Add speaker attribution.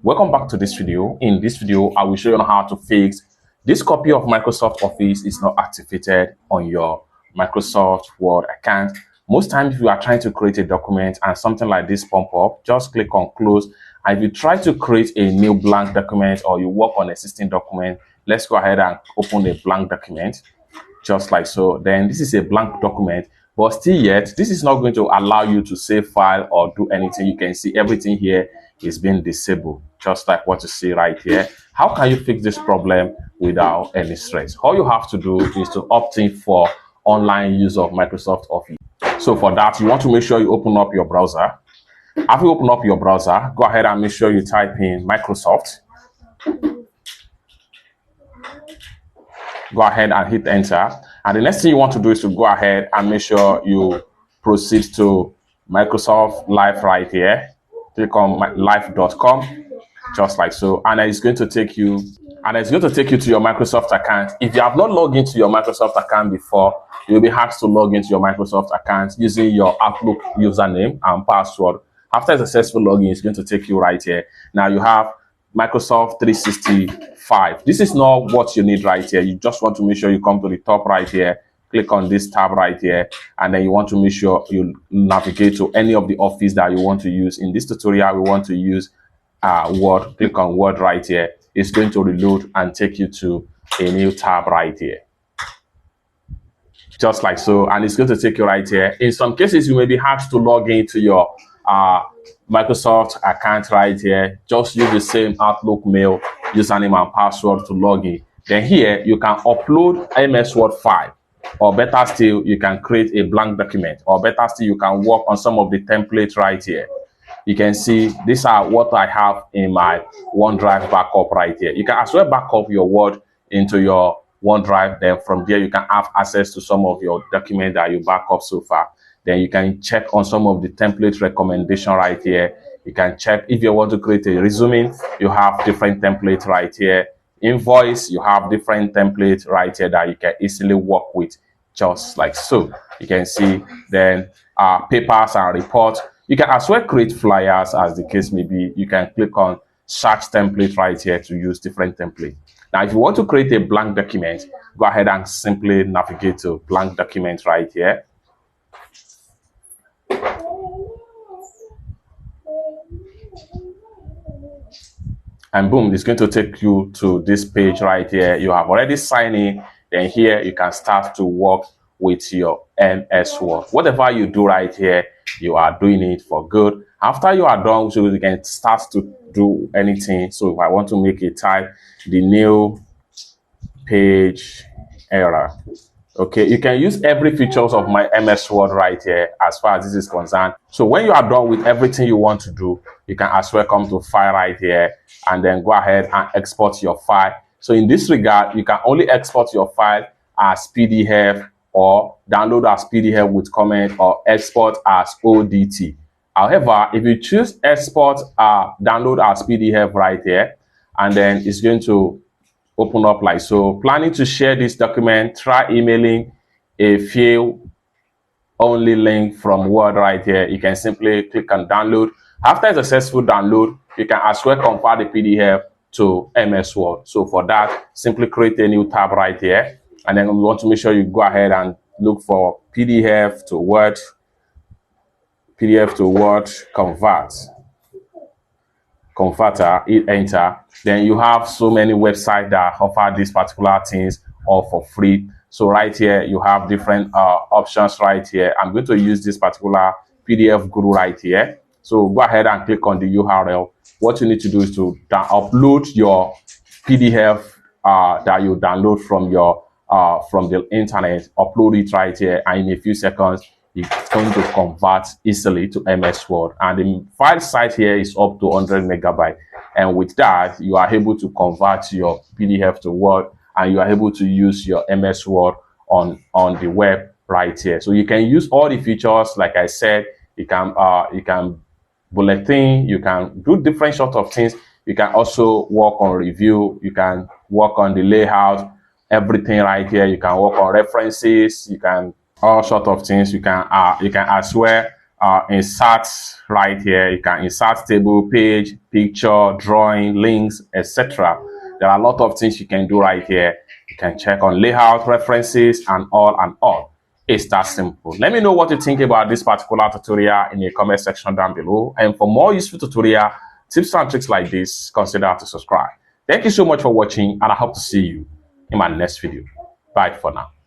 Speaker 1: Welcome back to this video. In this video, I will show you how to fix this copy of Microsoft Office is not activated on your Microsoft Word account. Most times, if you are trying to create a document and something like this pop up, just click on close. And if you try to create a new blank document or you work on existing document, let's go ahead and open a blank document, just like so. Then this is a blank document, but still yet, this is not going to allow you to save file or do anything. You can see everything here is being disabled, just like what you see right here. How can you fix this problem without any stress? All you have to do is to opt in for online use of Microsoft Office. So for that, you want to make sure you open up your browser. After you open up your browser, go ahead and make sure you type in Microsoft. Go ahead and hit enter. And the next thing you want to do is to go ahead and make sure you proceed to Microsoft Live right here. Click on live.com, just like so, and it's going to take you to your Microsoft account. If you have not logged into your Microsoft account before, you'll be asked to log into your Microsoft account using your Outlook username and password. After a successful login, it's going to take you right here. Now you have Microsoft 365. This is not what you need right here. You just want to make sure you come to the top right here, click on this tab right here, and then you want to make sure you navigate to any of the office that you want to use. In this tutorial, we want to use Word. Click on Word right here. It's going to reload and take you to a new tab right here, just like so, and it's going to take you right here. In some cases, you may be asked to log into your Microsoft account right here. Just use the same Outlook mail username and password to log in. Then here, you can upload MS Word file. Or better still, you can create a blank document. Or better still, you can work on some of the templates right here. You can see these are what I have in my OneDrive backup right here. You can as well back up your Word into your OneDrive. Then from there, you can have access to some of your documents that you back up so far. Then you can check on some of the template recommendation right here. You can check if you want to create a resume. You have different templates right here. Invoice, you have different templates right here that you can easily work with, just like so. You can see then papers and reports. You can as well create flyers, as the case may be. You can click on search template right here to use different templates. Now, if you want to create a blank document, go ahead and simply navigate to blank document right here. And boom, it's going to take you to this page right here. You have already signed in. Then here you can start to work with your MS Word. Whatever you do right here, you are doing it for good. After you are done, so you can start to do anything. So if I want to make a type, the new page error. Okay, you can use every features of my MS Word right here as far as this is concerned. So when you are done with everything you want to do, you can as well come to file right here and then go ahead and export your file. So in this regard, you can only export your file as PDF or download as PDF with comment or export as ODT. However, if you choose export download as PDF right here, and then it's going to open up like so. Planning to share this document, try emailing a few only link from Word right here. You can simply click on download. After a successful download, you can as well convert the PDF to MS Word. So for that, simply create a new tab right here. And then we want to make sure you go ahead and look for PDF to Word, converter, hit enter. Then you have so many websites that offer these particular things all for free. So right here, you have different options right here. I'm going to use this particular PDF Guru right here. So go ahead and click on the URL. What you need to do is to upload your PDF that you download from your from the internet. Upload it right here, and in a few seconds, it's going to convert easily to MS Word. And the file size here is up to 100 megabytes. And with that, you are able to convert your PDF to Word, and you are able to use your MS Word on the web right here. So you can use all the features. Like I said, you can bulletin, you can do different sort of things. You can also work on review. You can work on the layout, everything right here. You can work on references. You can all sort of things. You can as well insert right here. You can insert table, page, picture, drawing, links, etc. There are a lot of things you can do right here. You can check on layout, references, and all. It's that simple. Let me know what you think about this particular tutorial in the comment section down below. And for more useful tutorial tips and tricks like this, consider to subscribe. Thank you so much for watching, and I hope to see you in my next video. Bye for now.